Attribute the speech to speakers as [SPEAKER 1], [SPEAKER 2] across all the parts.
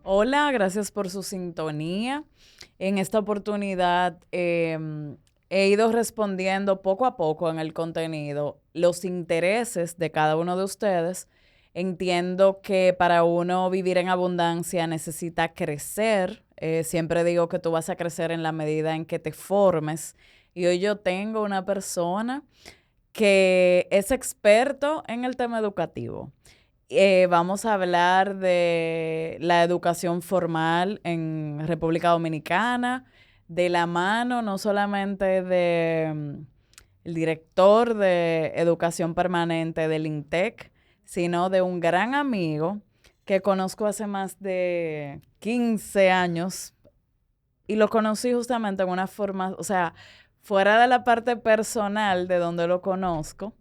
[SPEAKER 1] Hola, gracias por su sintonía. En esta oportunidad he ido respondiendo poco a poco en el contenido los intereses de cada uno de ustedes. Entiendo que para uno vivir en abundancia necesita crecer. Siempre digo que tú vas a crecer en la medida en que te formes. Y hoy yo tengo una persona que es experto en el tema educativo. Vamos a hablar de la educación formal en República Dominicana, de la mano no solamente de el director de educación permanente del INTEC, sino de un gran amigo que conozco hace más de 15 años y lo conocí justamente en una forma, o sea, fuera de la parte personal de donde lo conozco.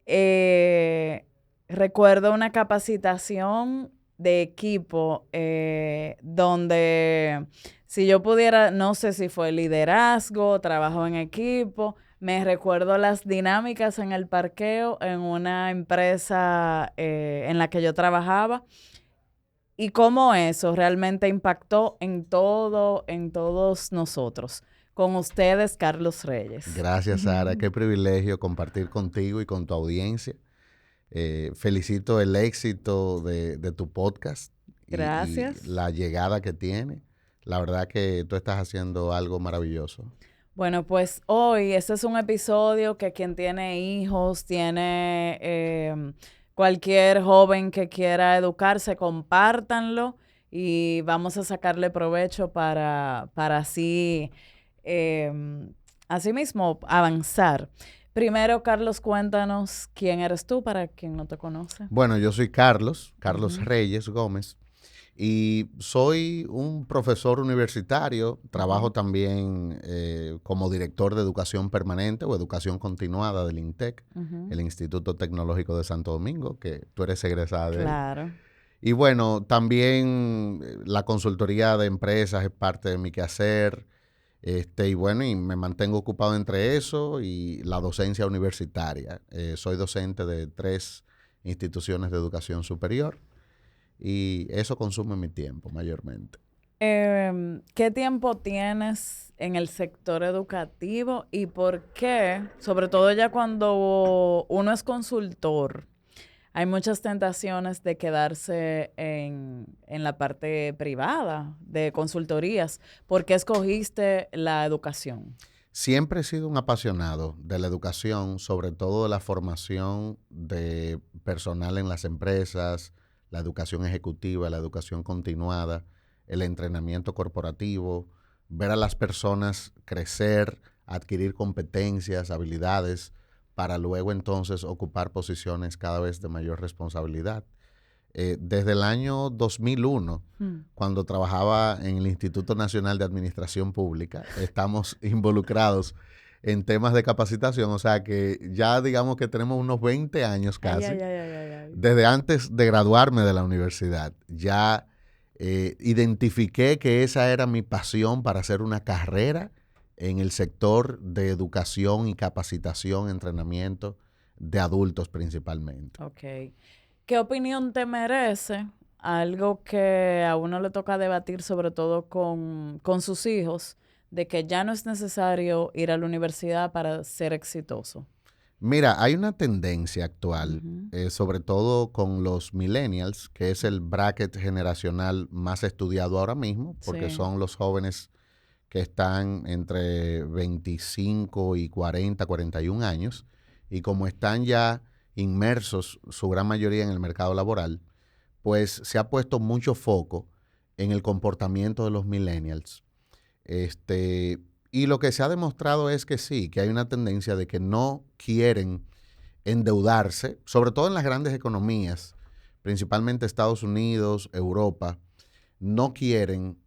[SPEAKER 1] eh, Recuerdo una capacitación de equipo donde si yo pudiera, no sé si fue liderazgo, trabajo en equipo, me recuerdo las dinámicas en el parqueo en una empresa en la que yo trabajaba y cómo eso realmente impactó en todo, en todos nosotros. Con ustedes, Carlos Reyes.
[SPEAKER 2] Gracias, Sara. Qué privilegio compartir contigo y con tu audiencia. Felicito el éxito de tu podcast y
[SPEAKER 1] Gracias.
[SPEAKER 2] la llegada que tiene. La verdad que tú estás haciendo algo maravilloso.
[SPEAKER 1] Bueno, pues hoy este es un episodio que quien tiene hijos, tiene cualquier joven que quiera educarse, compártanlo y vamos a sacarle provecho para así, así mismo avanzar. Primero, Carlos, cuéntanos quién eres tú para quien no te conoce.
[SPEAKER 2] Bueno, yo soy Carlos
[SPEAKER 1] Ujú,
[SPEAKER 2] Reyes Gómez, y soy un profesor universitario.
[SPEAKER 1] ujú,
[SPEAKER 2] Trabajo también como director de educación permanente o educación continuada del INTEC,
[SPEAKER 1] ujú.
[SPEAKER 2] el Instituto Tecnológico de Santo Domingo, que tú eres egresada de él.
[SPEAKER 1] Claro.
[SPEAKER 2] Y bueno, también la consultoría de empresas es parte de mi quehacer. Y bueno, y me mantengo ocupado entre eso y la docencia universitaria. Soy docente de 3 instituciones de educación superior y eso consume mi tiempo mayormente.
[SPEAKER 1] ¿Qué tiempo tienes en el sector educativo y por qué? Sobre todo ya cuando uno es consultor, hay muchas tentaciones de quedarse en la parte privada de consultorías. ¿Por qué escogiste la educación?
[SPEAKER 2] Siempre he sido un apasionado de la educación, sobre todo de la formación de personal en las empresas, la educación ejecutiva, la educación continuada, el entrenamiento corporativo, ver a las personas crecer, adquirir competencias, habilidades, para luego entonces ocupar posiciones cada vez de mayor responsabilidad. Desde el año 2001,
[SPEAKER 1] Hmm.
[SPEAKER 2] cuando trabajaba en el Instituto Nacional de Administración Pública, estamos involucrados en temas de capacitación, o sea que ya digamos que tenemos unos 20 años
[SPEAKER 1] Ay, ay,
[SPEAKER 2] casi,
[SPEAKER 1] ay, ay, ay, ay.
[SPEAKER 2] desde antes de graduarme de la universidad. Ya identifiqué que esa era mi pasión para hacer una carrera en el sector de educación y capacitación, entrenamiento de adultos principalmente.
[SPEAKER 1] Ok. ¿Qué opinión te merece algo que a uno le toca debatir, sobre todo con sus hijos, de que ya no es necesario ir a la universidad para ser exitoso?
[SPEAKER 2] Mira, hay una tendencia actual,
[SPEAKER 1] Ujú.
[SPEAKER 2] sobre todo con los millennials, que es el bracket generacional más estudiado ahora mismo, porque
[SPEAKER 1] Sí.
[SPEAKER 2] son los jóvenes que están entre 25 y 40, 41 años, y como están ya inmersos, su gran mayoría en el mercado laboral, pues se ha puesto mucho foco en el comportamiento de los millennials. Este, y lo que se ha demostrado es que sí, que hay una tendencia de que no quieren endeudarse, sobre todo en las grandes economías, principalmente Estados Unidos, Europa, no quieren,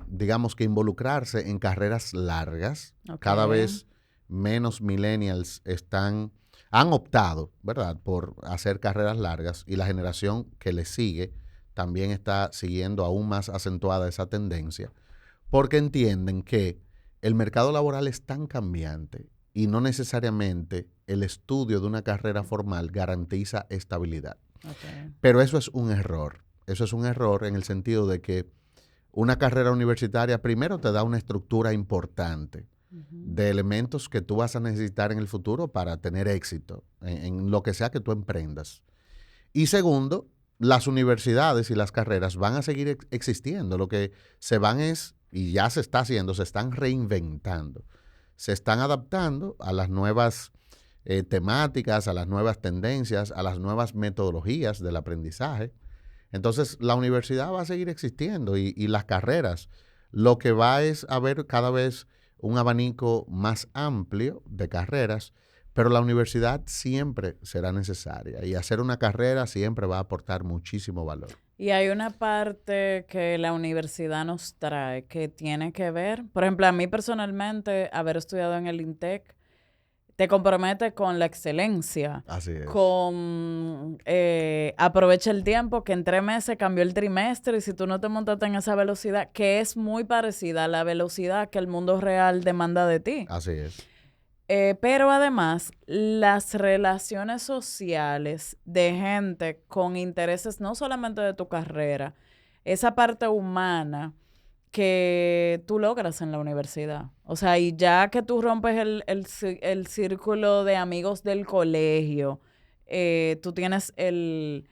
[SPEAKER 2] digamos que involucrarse en carreras largas.
[SPEAKER 1] Ok.
[SPEAKER 2] Cada vez menos millennials han optado, ¿verdad?, por hacer carreras largas, y la generación que le sigue también está siguiendo aún más acentuada esa tendencia, porque entienden que el mercado laboral es tan cambiante y no necesariamente el estudio de una carrera formal garantiza estabilidad.
[SPEAKER 1] Ok.
[SPEAKER 2] Pero eso es un error. eso es un error en el sentido de que una carrera universitaria primero te da una estructura importante de elementos que tú vas a necesitar en el futuro para tener éxito en lo que sea que tú emprendas. Y segundo, las universidades y las carreras van a seguir existiendo. Lo que se van es, y ya se está haciendo, se están reinventando. Se están adaptando a las nuevas temáticas, a las nuevas tendencias, a las nuevas metodologías del aprendizaje. Entonces, la universidad va a seguir existiendo y las carreras. Lo que va es haber cada vez un abanico más amplio de carreras, pero la universidad siempre será necesaria y hacer una carrera siempre va a aportar muchísimo valor.
[SPEAKER 1] Y hay una parte que la universidad nos trae que tiene que ver, por ejemplo, a mí personalmente, haber estudiado en el INTEC, te compromete con la excelencia.
[SPEAKER 2] Así es.
[SPEAKER 1] Con aprovecha el tiempo, que en 3 meses cambió el trimestre y si tú no te montaste en esa velocidad, que es muy parecida a la velocidad que el mundo real demanda de ti.
[SPEAKER 2] Así es.
[SPEAKER 1] Pero además, las relaciones sociales de gente con intereses no solamente de tu carrera, esa parte humana que tú logras en la universidad. O sea, y ya que tú rompes el círculo de amigos del colegio, tú tienes el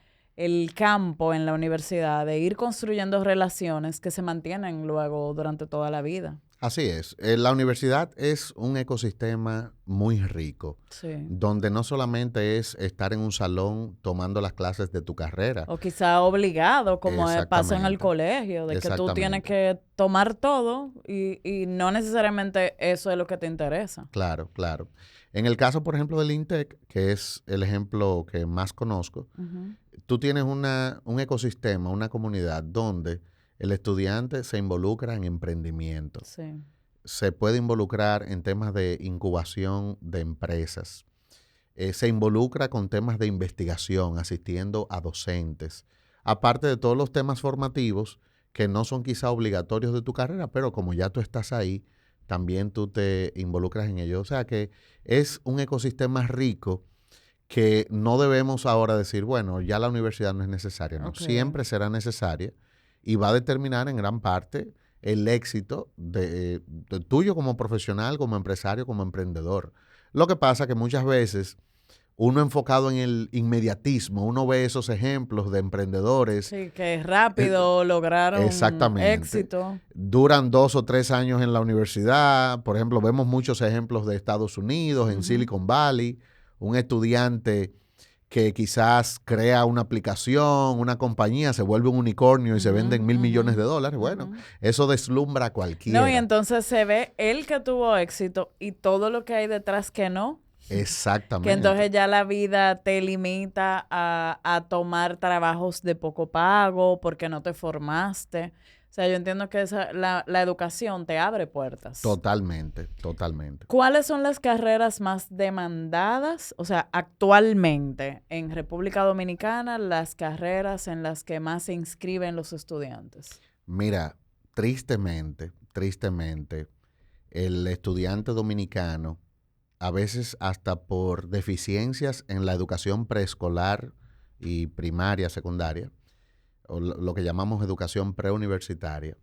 [SPEAKER 1] campo en la universidad de ir construyendo relaciones que se mantienen luego durante toda la vida.
[SPEAKER 2] Así es. La universidad es un ecosistema muy rico,
[SPEAKER 1] Sí.
[SPEAKER 2] donde no solamente es estar en un salón tomando las clases de tu carrera.
[SPEAKER 1] O quizá obligado, como pasa en el colegio, de que tú tienes que tomar todo y no necesariamente eso es lo que te interesa.
[SPEAKER 2] Claro, claro. En el caso, por ejemplo, del INTEC, que es el ejemplo que más conozco, tú tienes un ecosistema, una comunidad donde el estudiante se involucra en emprendimiento.
[SPEAKER 1] Sí.
[SPEAKER 2] Se puede involucrar en temas de incubación de empresas. Se involucra con temas de investigación, asistiendo a docentes. Aparte de todos los temas formativos que no son quizá obligatorios de tu carrera, pero como ya tú estás ahí, también tú te involucras en ello. O sea que es un ecosistema rico que no debemos ahora decir, bueno, ya la universidad no es necesaria. No, siempre será necesaria y va a determinar en gran parte el éxito de tuyo como profesional, como empresario, como emprendedor. Lo que pasa que muchas veces uno enfocado en el inmediatismo, uno ve esos ejemplos de emprendedores.
[SPEAKER 1] Sí, que rápido lograron éxito.
[SPEAKER 2] Duran 2 o 3 años en la universidad. Por ejemplo, vemos muchos ejemplos de Estados Unidos, en Silicon Valley, un estudiante que quizás crea una aplicación, una compañía, se vuelve un unicornio y se venden $1,000 millones. Bueno, eso deslumbra a cualquiera.
[SPEAKER 1] No, y entonces se ve el que tuvo éxito y todo lo que hay detrás que no.
[SPEAKER 2] Exactamente.
[SPEAKER 1] Que entonces ya la vida te limita a tomar trabajos de poco pago porque no te formaste. O sea, yo entiendo que la educación te abre puertas.
[SPEAKER 2] Totalmente, totalmente.
[SPEAKER 1] ¿Cuáles son las carreras más demandadas? O sea, actualmente en República Dominicana, las carreras en las que más se inscriben los estudiantes.
[SPEAKER 2] Mira, tristemente, el estudiante dominicano, a veces hasta por deficiencias en la educación preescolar y primaria, secundaria, o lo que llamamos educación preuniversitaria,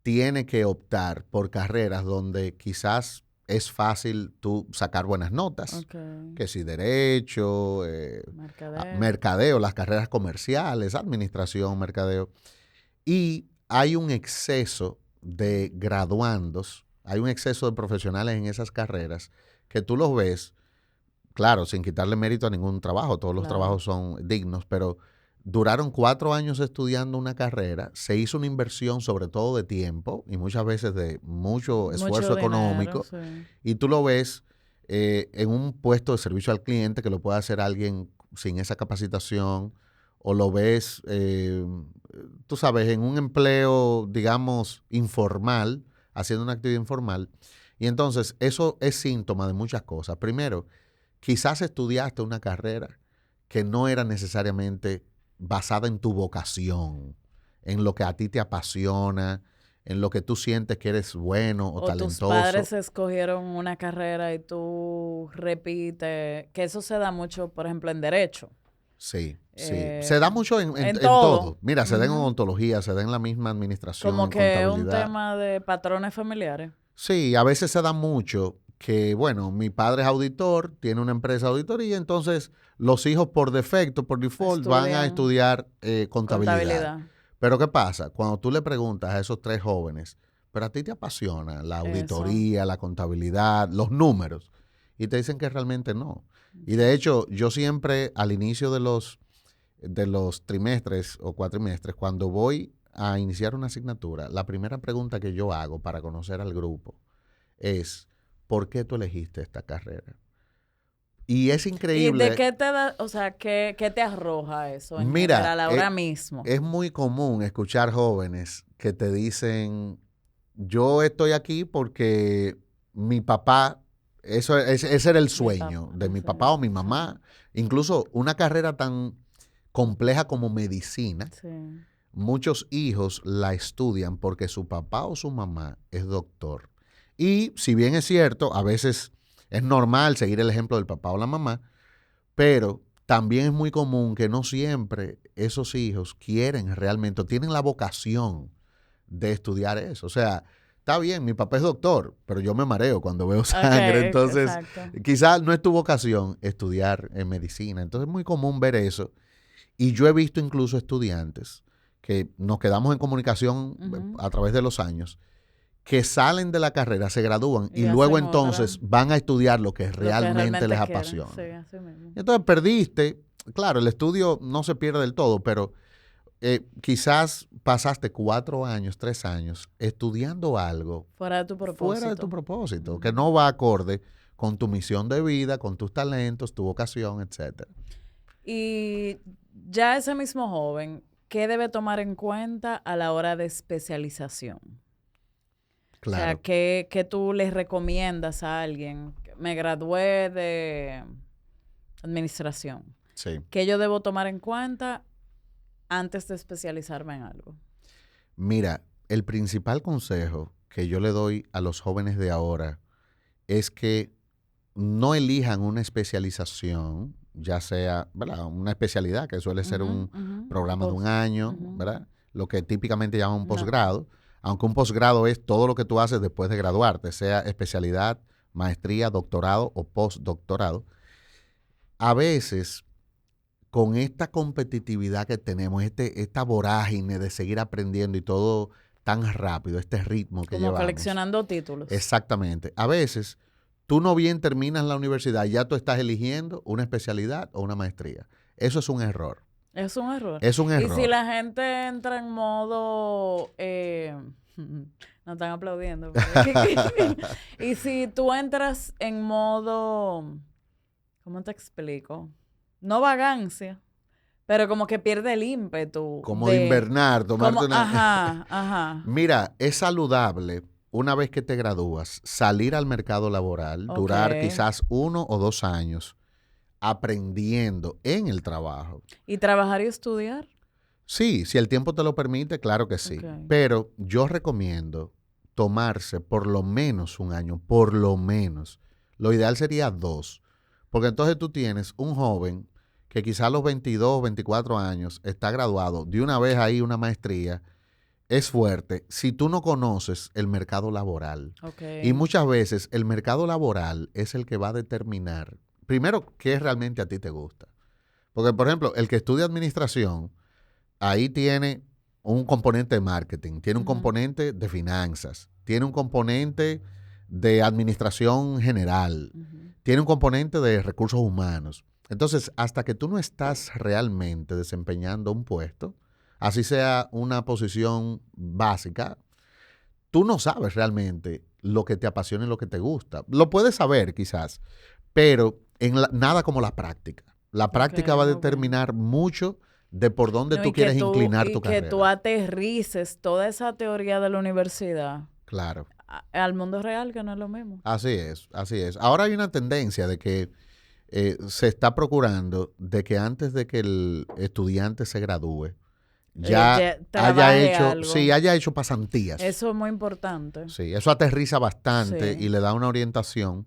[SPEAKER 2] tiene que optar por carreras donde quizás es fácil tú sacar buenas notas, que si derecho, mercadeo, las carreras comerciales, administración, mercadeo, y hay un exceso de graduandos, hay un exceso de profesionales en esas carreras que tú los ves, claro, sin quitarle mérito a ningún trabajo, todos los trabajos son dignos, pero duraron 4 años estudiando una carrera, se hizo una inversión sobre todo de tiempo y muchas veces de mucho esfuerzo económico, y tú lo ves en un puesto de servicio al cliente que lo puede hacer alguien sin esa capacitación, o lo ves, tú sabes, en un empleo, digamos, informal, haciendo una actividad informal. Y entonces eso es síntoma de muchas cosas. Primero, quizás estudiaste una carrera que no era necesariamente basada en tu vocación, en lo que a ti te apasiona, en lo que tú sientes que eres bueno o talentoso.
[SPEAKER 1] Tus padres escogieron una carrera y tú repites, que eso se da mucho, por ejemplo, en derecho.
[SPEAKER 2] Sí. Sí, se da mucho en
[SPEAKER 1] todo.
[SPEAKER 2] todo. Mira, se da en
[SPEAKER 1] Ujú.
[SPEAKER 2] odontología, se da en la misma administración,
[SPEAKER 1] Como
[SPEAKER 2] en
[SPEAKER 1] que es un
[SPEAKER 2] contabilidad.
[SPEAKER 1] tema de patrones familiares.
[SPEAKER 2] Sí, a veces se da mucho que, bueno, mi padre es auditor, tiene una empresa de auditoría, entonces los hijos por defecto, por default, van a
[SPEAKER 1] Estudian
[SPEAKER 2] estudiar contabilidad.
[SPEAKER 1] contabilidad.
[SPEAKER 2] Pero ¿qué pasa? Cuando tú le preguntas a esos tres jóvenes, pero a ti te apasiona la
[SPEAKER 1] Eso.
[SPEAKER 2] auditoría, la contabilidad, los números, y te dicen que realmente no. Y de hecho, yo siempre al inicio de los trimestres o cuatrimestres, cuando voy a iniciar una asignatura, la primera pregunta que yo hago para conocer al grupo es, ¿por qué tú elegiste esta carrera? Y es
[SPEAKER 1] ¿Y de
[SPEAKER 2] increíble.
[SPEAKER 1] qué te da, o sea, qué te arroja eso en
[SPEAKER 2] Mira,
[SPEAKER 1] general ahora mismo?
[SPEAKER 2] es muy común escuchar jóvenes que te dicen, yo estoy aquí porque mi papá, ese era el
[SPEAKER 1] Mi papá,
[SPEAKER 2] sueño de mi
[SPEAKER 1] ese
[SPEAKER 2] papá o mi
[SPEAKER 1] ajá,
[SPEAKER 2] mamá. Incluso una carrera tan compleja como medicina,
[SPEAKER 1] sí.
[SPEAKER 2] muchos hijos la estudian porque su papá o su mamá es doctor. Y si bien es cierto, a veces es normal seguir el ejemplo del papá o la mamá, pero también es muy común que no siempre esos hijos quieren realmente, o tienen la vocación de estudiar eso. O sea, está bien, mi papá es doctor, pero yo me mareo cuando veo
[SPEAKER 1] Ok,
[SPEAKER 2] sangre, entonces
[SPEAKER 1] exacto.
[SPEAKER 2] quizás no es tu vocación estudiar en medicina. Entonces es muy común ver eso. Y yo he visto incluso estudiantes que nos quedamos en comunicación
[SPEAKER 1] Ujú.
[SPEAKER 2] a través de los años, que salen de la carrera, se gradúan
[SPEAKER 1] Y
[SPEAKER 2] y luego
[SPEAKER 1] hacen otra,
[SPEAKER 2] entonces van a estudiar lo que
[SPEAKER 1] lo que
[SPEAKER 2] realmente les
[SPEAKER 1] realmente quieren. Sí,
[SPEAKER 2] apasiona.
[SPEAKER 1] así mismo.
[SPEAKER 2] Entonces perdiste, claro, el estudio no se pierde del todo, pero quizás pasaste 4 años, 3 años estudiando algo
[SPEAKER 1] Fuera de tu
[SPEAKER 2] fuera de tu
[SPEAKER 1] propósito.
[SPEAKER 2] propósito, que
[SPEAKER 1] Ujú.
[SPEAKER 2] no va acorde con tu misión de vida, con tus talentos, tu vocación, etcétera.
[SPEAKER 1] Y ya ese mismo joven, ¿qué debe tomar en cuenta a la hora de especialización? O sea,
[SPEAKER 2] Claro,
[SPEAKER 1] ¿qué tú le recomiendas a alguien? Me gradué de administración.
[SPEAKER 2] sí.
[SPEAKER 1] ¿Qué yo debo tomar en cuenta antes de especializarme en algo?
[SPEAKER 2] Mira, el principal consejo que yo le doy a los jóvenes de ahora es que no elijan una especialización, ya sea, ¿verdad?, una especialidad, que suele ser
[SPEAKER 1] Ujú,
[SPEAKER 2] un
[SPEAKER 1] ujú, un
[SPEAKER 2] programa de un
[SPEAKER 1] post.
[SPEAKER 2] año,
[SPEAKER 1] Ujú.
[SPEAKER 2] ¿verdad? Lo que típicamente llaman un
[SPEAKER 1] No.
[SPEAKER 2] posgrado, aunque un posgrado es todo lo que tú haces después de graduarte, sea especialidad, maestría, doctorado o postdoctorado. A veces, con esta competitividad que tenemos, esta vorágine de seguir aprendiendo y todo tan rápido, este ritmo que
[SPEAKER 1] Como
[SPEAKER 2] llevamos,
[SPEAKER 1] coleccionando títulos.
[SPEAKER 2] exactamente. A veces, tú no bien terminas la universidad, ya tú estás eligiendo una especialidad o una maestría. Eso es un error.
[SPEAKER 1] Es un error.
[SPEAKER 2] Es un
[SPEAKER 1] Y si
[SPEAKER 2] error.
[SPEAKER 1] la gente entra en modo... no están aplaudiendo. Pero y si tú entras en modo... ¿Cómo te explico? No vagancia, pero como que pierde el ímpetu
[SPEAKER 2] Como de
[SPEAKER 1] de...
[SPEAKER 2] invernar, tomarte
[SPEAKER 1] Como,
[SPEAKER 2] una...
[SPEAKER 1] ajá, ajá.
[SPEAKER 2] Mira, es saludable una vez que te gradúas, salir al mercado laboral,
[SPEAKER 1] Ok.
[SPEAKER 2] durar quizás 1 o 2 años aprendiendo en el trabajo.
[SPEAKER 1] ¿Y trabajar y estudiar?
[SPEAKER 2] Sí, si el tiempo te lo permite, claro que
[SPEAKER 1] Ok.
[SPEAKER 2] sí. Pero yo recomiendo tomarse por lo menos un año, por lo menos. Lo ideal sería 2. Porque entonces tú tienes un joven que quizás a los 22, 24 años está graduado, de una vez ahí una maestría, es fuerte si tú no conoces el mercado laboral.
[SPEAKER 1] Ok.
[SPEAKER 2] Y muchas veces el mercado laboral es el que va a determinar, primero, qué realmente a ti te gusta. Porque, por ejemplo, el que estudia administración, ahí tiene un componente de marketing, tiene un
[SPEAKER 1] Ujú.
[SPEAKER 2] componente de finanzas, tiene un componente de administración general,
[SPEAKER 1] Ujú.
[SPEAKER 2] tiene un componente de recursos humanos. Entonces, hasta que tú no estás realmente desempeñando un puesto, así sea una posición básica, tú no sabes realmente lo que te apasiona y lo que te gusta. Lo puedes saber quizás, pero nada como la práctica. La
[SPEAKER 1] Ok,
[SPEAKER 2] práctica va a
[SPEAKER 1] ok.
[SPEAKER 2] determinar mucho de por dónde
[SPEAKER 1] No,
[SPEAKER 2] tú quieres inclinar
[SPEAKER 1] y
[SPEAKER 2] tu
[SPEAKER 1] que tú
[SPEAKER 2] carrera.
[SPEAKER 1] aterrices toda esa teoría de la universidad
[SPEAKER 2] Claro,
[SPEAKER 1] al mundo real, que no es lo mismo.
[SPEAKER 2] así es, así es. Ahora hay una tendencia de que se está procurando de que antes de que el estudiante se gradúe, ya haya
[SPEAKER 1] Trabaje
[SPEAKER 2] hecho,
[SPEAKER 1] algo.
[SPEAKER 2] sí, haya hecho pasantías.
[SPEAKER 1] Eso es muy importante.
[SPEAKER 2] Sí, eso aterriza bastante
[SPEAKER 1] Sí.
[SPEAKER 2] y le da una orientación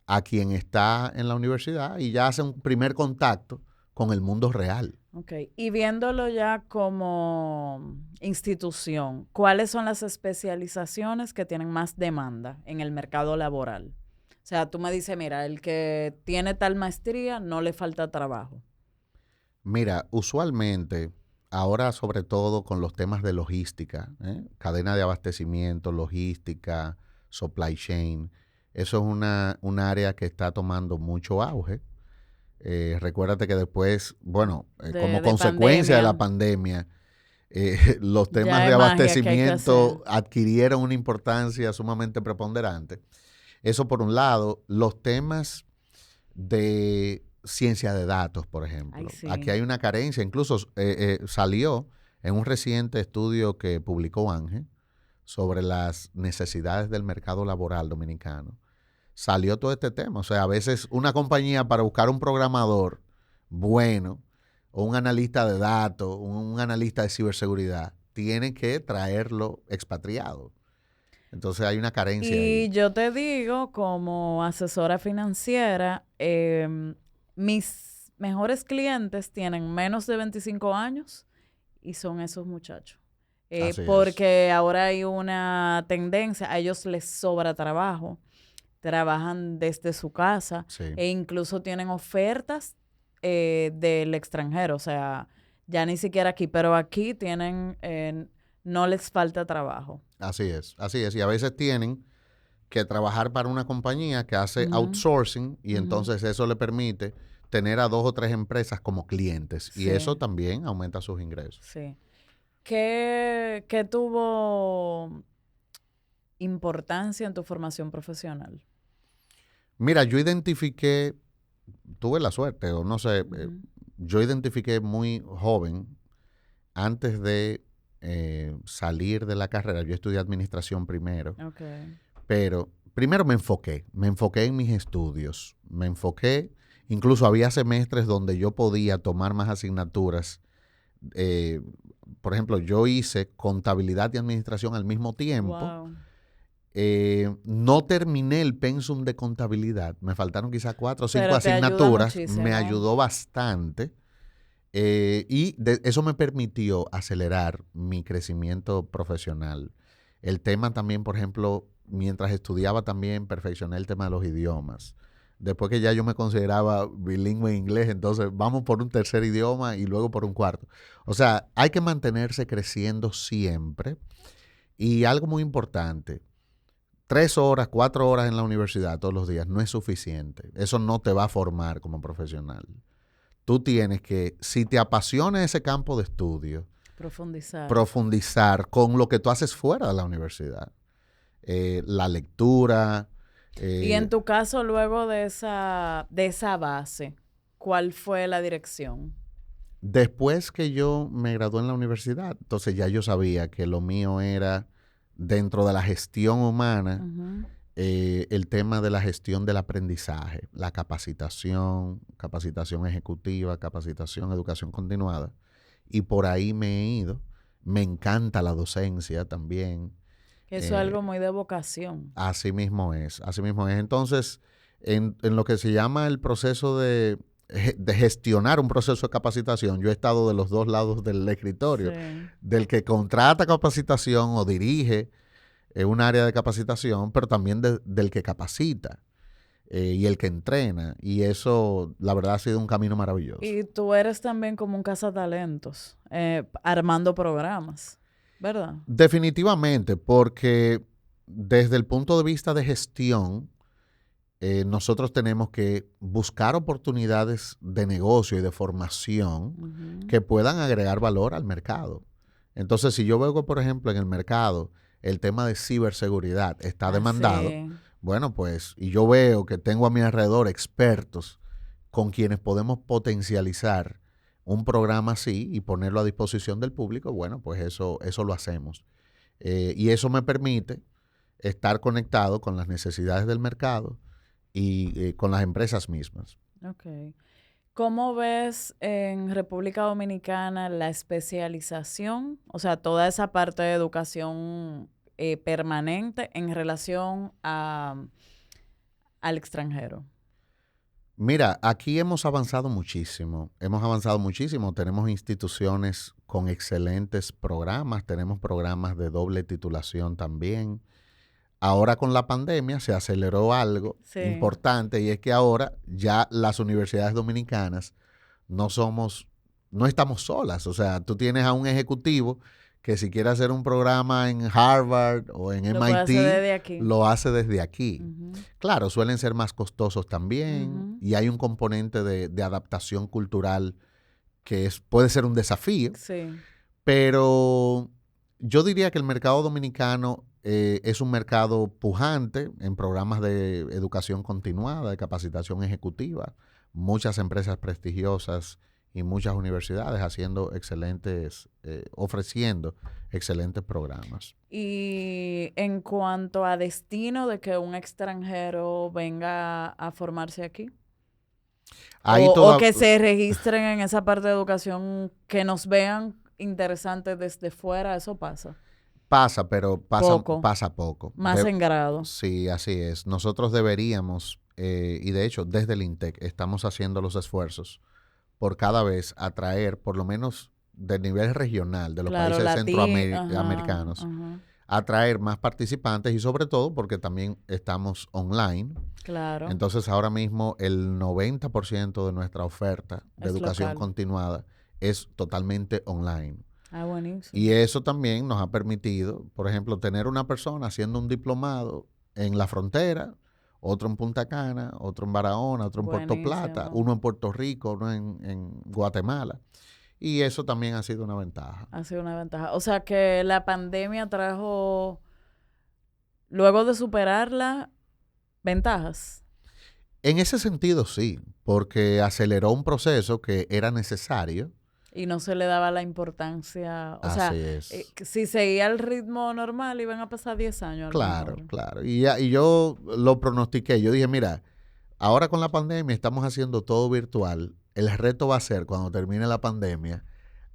[SPEAKER 2] a quien está en la universidad y ya hace un primer contacto con el mundo real.
[SPEAKER 1] Ok. Y viéndolo ya como institución, ¿cuáles son las especializaciones que tienen más demanda en el mercado laboral? O sea, tú me dices, mira, el que tiene tal maestría no le falta trabajo.
[SPEAKER 2] Mira, usualmente, ahora sobre todo con los temas de logística, cadena de abastecimiento, logística, supply chain, eso es un área que está tomando mucho auge. Recuérdate que después, bueno, como
[SPEAKER 1] De
[SPEAKER 2] consecuencia de
[SPEAKER 1] pandemia,
[SPEAKER 2] la pandemia, los temas
[SPEAKER 1] ya
[SPEAKER 2] de
[SPEAKER 1] es magia que hay que hacer.
[SPEAKER 2] abastecimiento adquirieron una importancia sumamente preponderante. Eso por un lado, los temas de ciencia de datos, por
[SPEAKER 1] Ay,
[SPEAKER 2] ejemplo. Aquí
[SPEAKER 1] sí.
[SPEAKER 2] hay una carencia, incluso salió en un reciente estudio que publicó Ángel sobre las necesidades del mercado laboral dominicano. Salió todo este tema. O sea, a veces una compañía para buscar un programador bueno o un analista de datos, un analista de ciberseguridad, tiene que traerlo expatriado. Entonces hay una carencia
[SPEAKER 1] Y
[SPEAKER 2] ahí.
[SPEAKER 1] yo te digo, como asesora financiera, mis mejores clientes tienen menos de 25 años y son esos muchachos.
[SPEAKER 2] Así es.
[SPEAKER 1] Porque ahora hay una tendencia, a ellos les sobra trabajo, trabajan desde su casa
[SPEAKER 2] Sí.
[SPEAKER 1] e incluso tienen ofertas del extranjero, o sea, ya ni siquiera aquí, pero aquí tienen, no les falta trabajo.
[SPEAKER 2] Así es, así es. Y a veces tienen que trabajar para una compañía que hace
[SPEAKER 1] Ujú,
[SPEAKER 2] outsourcing y
[SPEAKER 1] ujú,
[SPEAKER 2] entonces eso le permite tener a 2 o 3 empresas como clientes y eso
[SPEAKER 1] sí,
[SPEAKER 2] también aumenta sus ingresos.
[SPEAKER 1] sí. ¿Qué tuvo importancia en tu formación profesional?
[SPEAKER 2] Mira, yo identifiqué, tuve la suerte o no sé,
[SPEAKER 1] Ujú,
[SPEAKER 2] yo identifiqué muy joven, antes de salir de la carrera, yo estudié administración primero,
[SPEAKER 1] ok,
[SPEAKER 2] pero primero me enfoqué en mis estudios, me enfoqué, incluso había semestres donde yo podía tomar más asignaturas. eh, por ejemplo, yo hice contabilidad y administración al mismo tiempo.
[SPEAKER 1] wow.
[SPEAKER 2] No terminé el pensum de contabilidad, me faltaron quizás 4 o 5
[SPEAKER 1] Pero te ayuda
[SPEAKER 2] asignaturas, me
[SPEAKER 1] muchísimo.
[SPEAKER 2] ayudó bastante eso me permitió acelerar mi crecimiento profesional. El tema también, por ejemplo, mientras estudiaba también perfeccioné el tema de los idiomas. Después que ya yo me consideraba bilingüe en inglés, entonces vamos por un tercer idioma y luego por un cuarto. O sea, hay que mantenerse creciendo siempre. Y algo muy importante, 3 horas, 4 horas en la universidad todos los días no es suficiente. Eso no te va a formar como profesional. Tú tienes que, si te apasiona ese campo de estudio,
[SPEAKER 1] Profundizar.
[SPEAKER 2] profundizar con lo que tú haces fuera de la universidad. La lectura.
[SPEAKER 1] Y en
[SPEAKER 2] eh,
[SPEAKER 1] tu caso, luego de esa base, ¿cuál fue la dirección?
[SPEAKER 2] Después que yo me gradué en la universidad, entonces ya yo sabía que lo mío era dentro de la gestión humana,
[SPEAKER 1] Ujú.
[SPEAKER 2] el tema de la gestión del aprendizaje, la capacitación, capacitación ejecutiva, capacitación, educación continuada. Y por ahí me he ido. Me encanta la docencia también.
[SPEAKER 1] Eso es
[SPEAKER 2] Eh,
[SPEAKER 1] algo muy de vocación.
[SPEAKER 2] Así mismo es, así mismo es. Entonces, en lo que se llama el proceso de gestionar un proceso de capacitación, yo he estado de los dos lados del escritorio,
[SPEAKER 1] Sí.
[SPEAKER 2] del que contrata capacitación o dirige un área de capacitación, pero también del que capacita y el que entrena. Y eso, la verdad, ha sido un camino maravilloso.
[SPEAKER 1] Y tú eres también como un cazatalentos, armando programas, ¿verdad?
[SPEAKER 2] Definitivamente, porque desde el punto de vista de gestión, nosotros tenemos que buscar oportunidades de negocio y de formación
[SPEAKER 1] Ujú.
[SPEAKER 2] que puedan agregar valor al mercado. Entonces, si yo veo que, por ejemplo, en el mercado el tema de ciberseguridad está demandado,
[SPEAKER 1] Así.
[SPEAKER 2] bueno, pues, y yo veo que tengo a mi alrededor expertos con quienes podemos potencializar un programa así y ponerlo a disposición del público, bueno, pues eso lo hacemos. Y eso me permite estar conectado con las necesidades del mercado y con las empresas mismas.
[SPEAKER 1] Ok. ¿Cómo ves en República Dominicana la especialización, o sea, toda esa parte de educación permanente en relación al extranjero?
[SPEAKER 2] Mira, aquí hemos avanzado muchísimo. Hemos avanzado muchísimo. Tenemos instituciones con excelentes programas. Tenemos programas de doble titulación también. Ahora con la pandemia se aceleró algo
[SPEAKER 1] Sí,
[SPEAKER 2] importante y es que ahora ya las universidades dominicanas no somos, no estamos solas. O sea, tú tienes a un ejecutivo que si quiere hacer un programa en Harvard o en
[SPEAKER 1] lo puedo hacer
[SPEAKER 2] MIT,
[SPEAKER 1] desde aquí.
[SPEAKER 2] lo hace desde aquí.
[SPEAKER 1] Ujú,
[SPEAKER 2] Claro, suelen ser más costosos también
[SPEAKER 1] ujú.
[SPEAKER 2] y hay un componente de adaptación cultural que puede ser un desafío,
[SPEAKER 1] Sí,
[SPEAKER 2] pero yo diría que el mercado dominicano es un mercado pujante en programas de educación continuada, de capacitación ejecutiva, muchas empresas prestigiosas y muchas universidades haciendo excelentes, ofreciendo excelentes programas.
[SPEAKER 1] y en cuanto a destino de que un extranjero venga a formarse aquí,
[SPEAKER 2] Ahí
[SPEAKER 1] o
[SPEAKER 2] toda,
[SPEAKER 1] que se registren en esa parte de educación, que nos vean interesantes desde fuera, eso pasa.
[SPEAKER 2] pasa, pero
[SPEAKER 1] Poco,
[SPEAKER 2] pasa poco.
[SPEAKER 1] más en grado.
[SPEAKER 2] Sí, así es. Nosotros deberíamos, y de hecho desde el INTEC estamos haciendo los esfuerzos por cada vez atraer, por lo menos del nivel regional de los
[SPEAKER 1] Claro,
[SPEAKER 2] países
[SPEAKER 1] ajá,
[SPEAKER 2] centroamericanos,
[SPEAKER 1] ajá,
[SPEAKER 2] atraer más participantes y sobre todo porque también estamos online.
[SPEAKER 1] claro,
[SPEAKER 2] Entonces ahora mismo el 90% de nuestra oferta de
[SPEAKER 1] es
[SPEAKER 2] educación
[SPEAKER 1] local.
[SPEAKER 2] continuada es totalmente online.
[SPEAKER 1] Ah, buenísimo.
[SPEAKER 2] Y eso también nos ha permitido, por ejemplo, tener una persona haciendo un diplomado en la frontera, otro en Punta Cana, otro en Barahona, otro en Puerto Plata,
[SPEAKER 1] Buenísimo.
[SPEAKER 2] uno en Puerto Rico, uno en Guatemala. Y eso también ha sido una ventaja.
[SPEAKER 1] Ha sido una ventaja. O sea que la pandemia trajo, luego de superarla, ventajas.
[SPEAKER 2] En ese sentido, sí, porque aceleró un proceso que era necesario.
[SPEAKER 1] Y no se le daba la importancia. O
[SPEAKER 2] Así
[SPEAKER 1] sea,
[SPEAKER 2] es.
[SPEAKER 1] que si seguía el ritmo normal, iban a pasar 10 años a lo
[SPEAKER 2] Claro,
[SPEAKER 1] mejor.
[SPEAKER 2] claro. Y yo lo pronostiqué. Yo dije, mira, ahora con la pandemia estamos haciendo todo virtual. El reto va a ser, cuando termine la pandemia,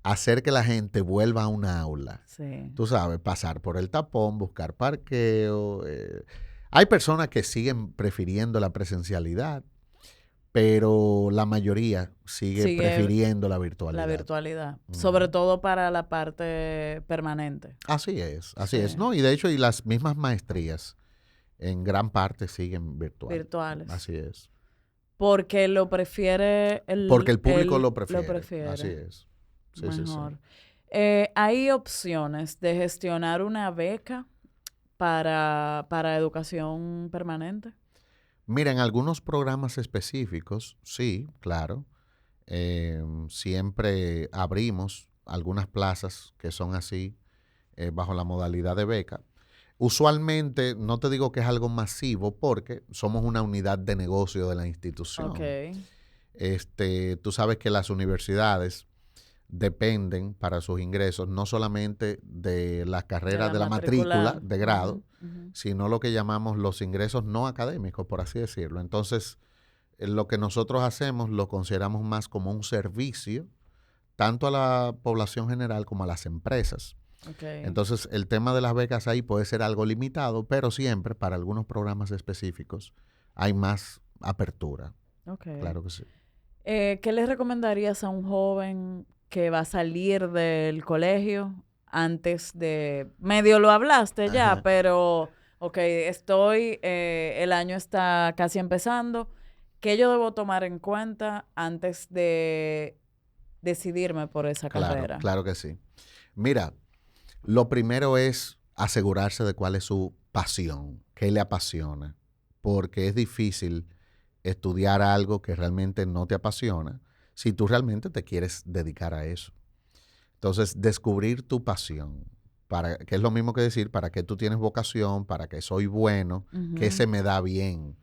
[SPEAKER 2] hacer que la gente vuelva a una aula.
[SPEAKER 1] Sí.
[SPEAKER 2] Tú sabes, pasar por el tapón, buscar parqueo. Hay personas que siguen prefiriendo la presencialidad, pero la mayoría sigue
[SPEAKER 1] Sigue
[SPEAKER 2] prefiriendo la
[SPEAKER 1] la
[SPEAKER 2] virtualidad.
[SPEAKER 1] virtualidad. Sobre
[SPEAKER 2] Ujú.
[SPEAKER 1] todo para la parte permanente.
[SPEAKER 2] Así
[SPEAKER 1] Sí.
[SPEAKER 2] es, ¿no? Y de hecho, y las mismas maestrías en gran parte siguen virtual.
[SPEAKER 1] Virtuales.
[SPEAKER 2] Así es.
[SPEAKER 1] Porque lo prefiere
[SPEAKER 2] Porque el público
[SPEAKER 1] él
[SPEAKER 2] lo
[SPEAKER 1] lo
[SPEAKER 2] prefiere. Así
[SPEAKER 1] prefiere.
[SPEAKER 2] es. Sí, sí, sí.
[SPEAKER 1] Mejor. Hay opciones de gestionar una beca para educación permanente.
[SPEAKER 2] Mira, en algunos programas específicos, sí, claro. Siempre abrimos algunas plazas que son así, bajo la modalidad de beca. Usualmente, no te digo que es algo masivo porque somos una unidad de negocio de la
[SPEAKER 1] Ok.
[SPEAKER 2] institución. Tú sabes que las universidades dependen para sus ingresos no solamente de las
[SPEAKER 1] De
[SPEAKER 2] carreras
[SPEAKER 1] la
[SPEAKER 2] de la matrícula
[SPEAKER 1] matrícula.
[SPEAKER 2] de
[SPEAKER 1] Ujú,
[SPEAKER 2] grado,
[SPEAKER 1] ujú.
[SPEAKER 2] sino lo que llamamos los ingresos no académicos, por así decirlo. Entonces, lo que nosotros hacemos lo consideramos más como un servicio, tanto a la población general como a las empresas.
[SPEAKER 1] Ok,
[SPEAKER 2] Entonces, el tema de las becas ahí puede ser algo limitado, pero siempre para algunos programas específicos hay más apertura.
[SPEAKER 1] ok.
[SPEAKER 2] Claro que sí.
[SPEAKER 1] ¿Qué le recomendarías a un joven que va a salir del colegio antes de... Medio lo hablaste ya,
[SPEAKER 2] Ajá.
[SPEAKER 1] pero, ok, el año está casi empezando. ¿Qué yo debo tomar en cuenta antes de decidirme por esa
[SPEAKER 2] Claro,
[SPEAKER 1] carrera?
[SPEAKER 2] claro que sí. Mira, lo primero es asegurarse de cuál es su pasión, qué le apasiona, porque es difícil estudiar algo que realmente no te apasiona si tú realmente te quieres dedicar a eso. Entonces, descubrir tu pasión, que es lo mismo que decir para qué tú tienes vocación, para qué soy bueno, qué
[SPEAKER 1] Ujú.
[SPEAKER 2] se me da bien.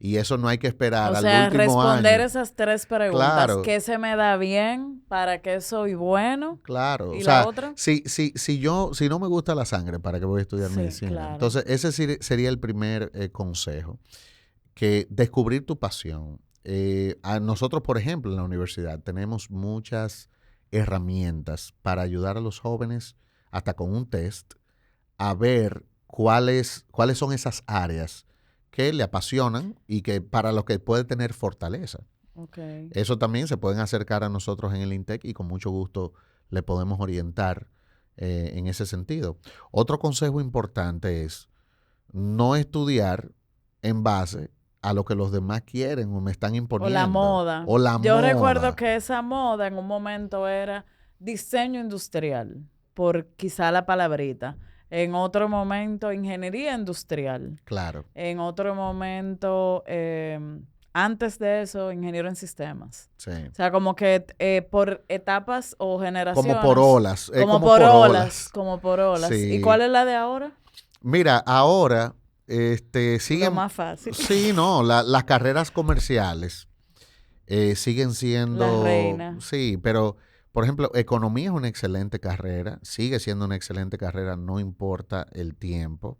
[SPEAKER 2] Y eso no hay que esperar
[SPEAKER 1] O
[SPEAKER 2] al
[SPEAKER 1] sea,
[SPEAKER 2] último
[SPEAKER 1] responder
[SPEAKER 2] año.
[SPEAKER 1] esas tres preguntas.
[SPEAKER 2] Claro,
[SPEAKER 1] ¿Qué se me da bien? ¿Para qué soy bueno?
[SPEAKER 2] claro. O
[SPEAKER 1] ¿Y la
[SPEAKER 2] sea,
[SPEAKER 1] otra?
[SPEAKER 2] si no me gusta la sangre, ¿para qué voy a estudiar
[SPEAKER 1] Sí,
[SPEAKER 2] medicina?
[SPEAKER 1] claro.
[SPEAKER 2] Entonces, ese sería el primer consejo, que descubrir tu pasión. A nosotros, por ejemplo, en la universidad tenemos muchas herramientas para ayudar a los jóvenes, hasta con un test, a ver cuáles son esas áreas que le apasionan y que para los que puede tener fortaleza.
[SPEAKER 1] Okay.
[SPEAKER 2] Eso también se pueden acercar a nosotros en el INTEC y con mucho gusto le podemos orientar en ese sentido. Otro consejo importante es no estudiar en base a lo que los demás quieren o me están imponiendo.
[SPEAKER 1] O la moda.
[SPEAKER 2] O la
[SPEAKER 1] Yo
[SPEAKER 2] moda.
[SPEAKER 1] recuerdo que esa moda en un momento era diseño industrial, por quizá la palabrita. En otro momento, ingeniería industrial.
[SPEAKER 2] Claro.
[SPEAKER 1] En otro momento, antes de eso, ingeniero en sistemas.
[SPEAKER 2] Sí.
[SPEAKER 1] O sea, como que por etapas o generaciones.
[SPEAKER 2] Como por olas.
[SPEAKER 1] Como por olas. Como por olas.
[SPEAKER 2] Sí.
[SPEAKER 1] ¿Y cuál es la de ahora?
[SPEAKER 2] Mira, ahora siguen...
[SPEAKER 1] Lo más fácil.
[SPEAKER 2] Sí, no, las carreras comerciales siguen siendo...
[SPEAKER 1] La reina.
[SPEAKER 2] Sí, pero, por ejemplo, economía es una excelente carrera, sigue siendo una excelente carrera, no importa el tiempo.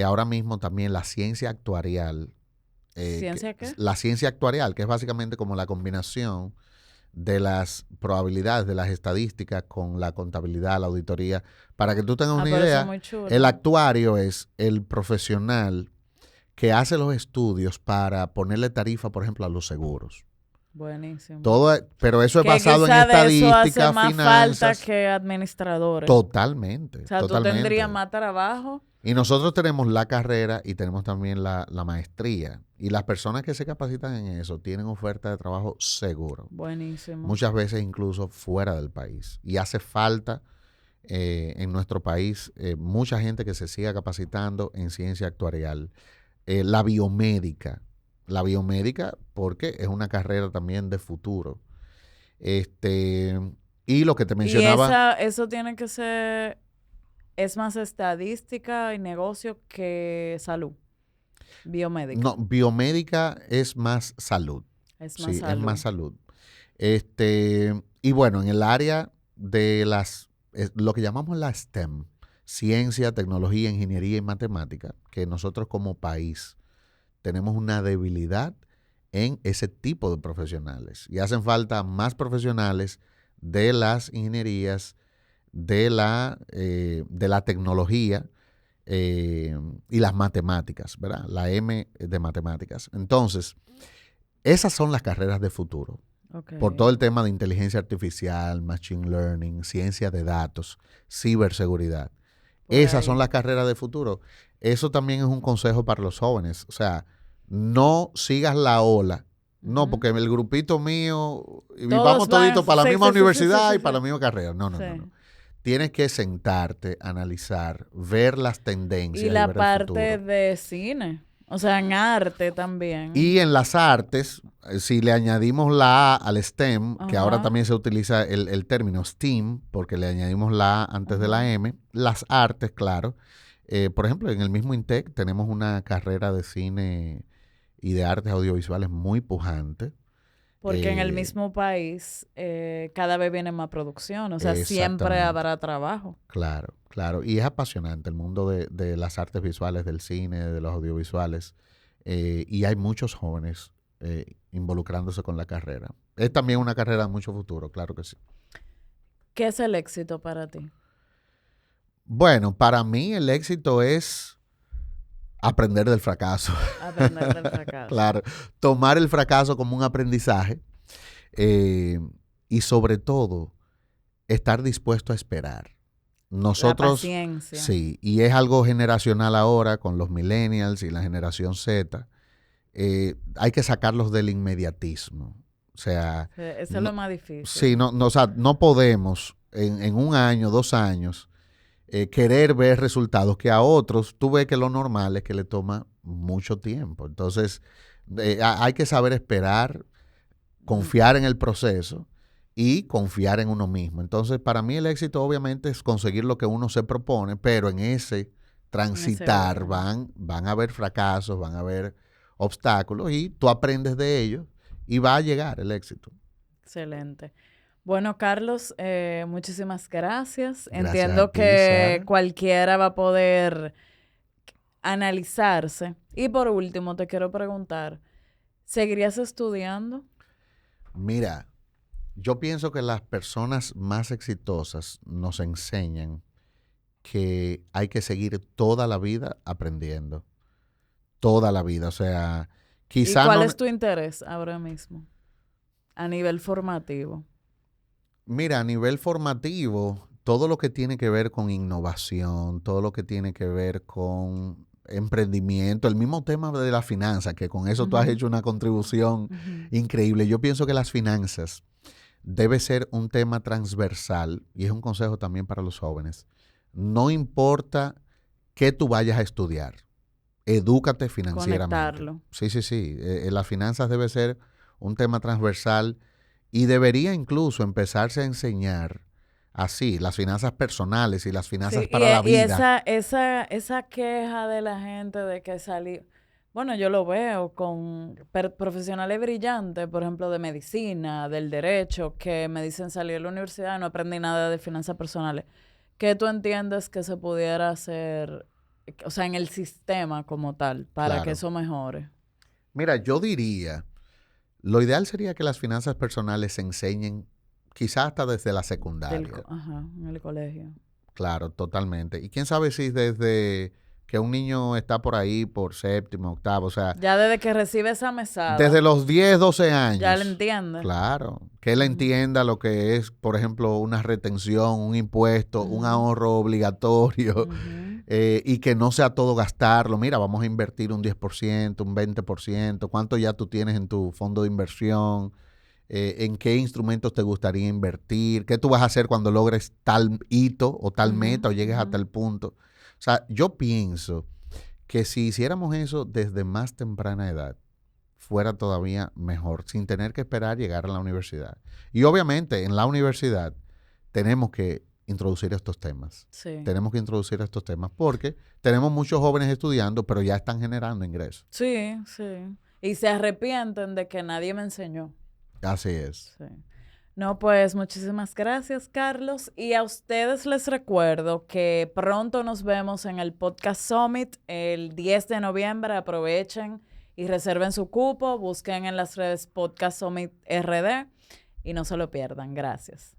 [SPEAKER 2] Ahora mismo también la ciencia actuarial.
[SPEAKER 1] ¿Ciencia qué?
[SPEAKER 2] La ciencia actuarial, que es básicamente como la combinación de las probabilidades, de las estadísticas con la contabilidad, la auditoría. Para que tú tengas una idea, el actuario es el profesional que hace los estudios para ponerle tarifa, por ejemplo, a los seguros.
[SPEAKER 1] Buenísimo.
[SPEAKER 2] Pero eso es basado en estadística,
[SPEAKER 1] eso hace más
[SPEAKER 2] finanzas.
[SPEAKER 1] Falta que administradores.
[SPEAKER 2] Totalmente.
[SPEAKER 1] O sea,
[SPEAKER 2] totalmente.
[SPEAKER 1] Tú tendrías más trabajo.
[SPEAKER 2] Y nosotros tenemos la carrera y tenemos también la maestría. Y las personas que se capacitan en eso tienen oferta de trabajo seguro.
[SPEAKER 1] Buenísimo.
[SPEAKER 2] Muchas veces incluso fuera del país. Y hace falta en nuestro país mucha gente que se siga capacitando en ciencia actuarial. La biomédica. La biomédica porque es una carrera también de futuro. Y lo que te mencionaba...
[SPEAKER 1] Y eso tiene que ser... Es más estadística y negocio que salud. Biomédica.
[SPEAKER 2] No, biomédica es más salud.
[SPEAKER 1] Es más salud.
[SPEAKER 2] Es más salud. Y bueno, en el área de lo que llamamos la STEM, ciencia, tecnología, ingeniería y matemática, que nosotros como país tenemos una debilidad en ese tipo de profesionales. Y hacen falta más profesionales de las ingenierías, de la tecnología y las matemáticas, ¿verdad? La M de matemáticas. Entonces, esas son las carreras de futuro.
[SPEAKER 1] Okay.
[SPEAKER 2] Por todo el tema de inteligencia artificial, machine learning, ciencia de datos, ciberseguridad. Esas son las carreras de futuro. Eso también es un consejo para los jóvenes. O sea, no sigas la ola. No, porque el grupito mío, y vamos toditos para la misma universidad y para la misma carrera. No. Tienes que sentarte, analizar, ver las tendencias.
[SPEAKER 1] Y la parte de cine, o sea, en arte también.
[SPEAKER 2] Y en las artes, si le añadimos la A al STEM, que ahora también se utiliza el término STEAM, porque le añadimos la A antes de la M, las artes, claro. Por ejemplo, en el mismo INTEC tenemos una carrera de cine y de artes audiovisuales muy pujante.
[SPEAKER 1] Porque en el mismo país cada vez viene más producción, o sea, siempre habrá trabajo.
[SPEAKER 2] Claro, claro. Y es apasionante el mundo de las artes visuales, del cine, de los audiovisuales. Y hay muchos jóvenes involucrándose con la carrera. Es también una carrera de mucho futuro, claro que sí.
[SPEAKER 1] ¿Qué es el éxito para ti?
[SPEAKER 2] Bueno, para mí el éxito es aprender del fracaso.
[SPEAKER 1] Aprender del fracaso.
[SPEAKER 2] Claro, tomar el fracaso como un aprendizaje y sobre todo estar dispuesto a esperar. Nosotros,
[SPEAKER 1] la paciencia.
[SPEAKER 2] Sí, y es algo generacional ahora con los millennials y la generación Z. Hay que sacarlos del inmediatismo. O sea,
[SPEAKER 1] eso es lo más difícil.
[SPEAKER 2] Sí, o sea, no podemos en un año, 2 años, querer ver resultados que a otros, tú ves que lo normal es que le toma mucho tiempo. Entonces, hay que saber esperar, confiar en el proceso y confiar en uno mismo. Entonces, para mí el éxito obviamente es conseguir lo que uno se propone, pero en ese transitar van a haber fracasos, van a haber obstáculos y tú aprendes de ellos y va a llegar el éxito.
[SPEAKER 1] Excelente. Bueno, Carlos, muchísimas gracias. Entiendo que cualquiera va a poder analizarse. Y por último, te quiero preguntar, ¿seguirías estudiando?
[SPEAKER 2] Mira, yo pienso que las personas más exitosas nos enseñan que hay que seguir toda la vida aprendiendo. toda la vida. O sea,
[SPEAKER 1] ¿Y
[SPEAKER 2] quizá
[SPEAKER 1] cuál
[SPEAKER 2] no...
[SPEAKER 1] es tu interés ahora mismo a nivel formativo?
[SPEAKER 2] Mira, a nivel formativo, todo lo que tiene que ver con innovación, todo lo que tiene que ver con emprendimiento, el mismo tema de la finanza, que con eso tú has
[SPEAKER 1] Ujú,
[SPEAKER 2] hecho una contribución
[SPEAKER 1] ujú.
[SPEAKER 2] increíble. Yo pienso que las finanzas debe ser un tema transversal y es un consejo también para los jóvenes. No importa qué tú vayas a estudiar, edúcate financieramente.
[SPEAKER 1] Conectarlo.
[SPEAKER 2] Sí, sí, sí. Las finanzas debe ser un tema transversal y debería incluso empezarse a enseñar así, las finanzas personales y las finanzas
[SPEAKER 1] Sí, y,
[SPEAKER 2] para la
[SPEAKER 1] y
[SPEAKER 2] vida.
[SPEAKER 1] esa queja de la gente de que salí, bueno, yo lo veo con profesionales brillantes, por ejemplo, de medicina, del derecho, que me dicen salí de la universidad y no aprendí nada de finanzas personales. ¿Qué tú entiendes que se pudiera hacer, o sea, en el sistema como tal, para que
[SPEAKER 2] Claro.
[SPEAKER 1] eso mejore?
[SPEAKER 2] Mira, yo diría, lo ideal sería que las finanzas personales se enseñen quizás hasta desde la secundaria.
[SPEAKER 1] Ajá, en el colegio.
[SPEAKER 2] Claro, totalmente. Y quién sabe si desde que un niño está por ahí por séptimo, octavo, o sea,
[SPEAKER 1] Ya desde que recibe esa mesada,
[SPEAKER 2] desde los 10, 12
[SPEAKER 1] ya le
[SPEAKER 2] años,
[SPEAKER 1] entiende.
[SPEAKER 2] claro, que él
[SPEAKER 1] Ujú,
[SPEAKER 2] entienda lo que es, por ejemplo, una retención, un impuesto, un
[SPEAKER 1] ujú,
[SPEAKER 2] ahorro obligatorio,
[SPEAKER 1] ujú.
[SPEAKER 2] y que no sea todo gastarlo. Mira, vamos a invertir un 10%, un 20%, cuánto ya tú tienes en tu fondo de inversión, en qué instrumentos te gustaría invertir, qué tú vas a hacer cuando logres tal hito o tal
[SPEAKER 1] Ujú,
[SPEAKER 2] meta o llegues
[SPEAKER 1] ujú.
[SPEAKER 2] a tal punto. O sea, yo pienso que si hiciéramos eso desde más temprana edad, fuera todavía mejor, sin tener que esperar llegar a la universidad. Y obviamente en la universidad tenemos que introducir estos temas.
[SPEAKER 1] Sí,
[SPEAKER 2] Tenemos que introducir estos temas porque tenemos muchos jóvenes estudiando, pero ya están generando ingresos.
[SPEAKER 1] sí, sí. Y se arrepienten de que nadie me enseñó.
[SPEAKER 2] Así es.
[SPEAKER 1] Sí. No, pues muchísimas gracias, Carlos. Y a ustedes les recuerdo que pronto nos vemos en el Podcast Summit el 10 de noviembre. Aprovechen y reserven su cupo. Busquen en las redes Podcast Summit RD y no se lo pierdan. Gracias.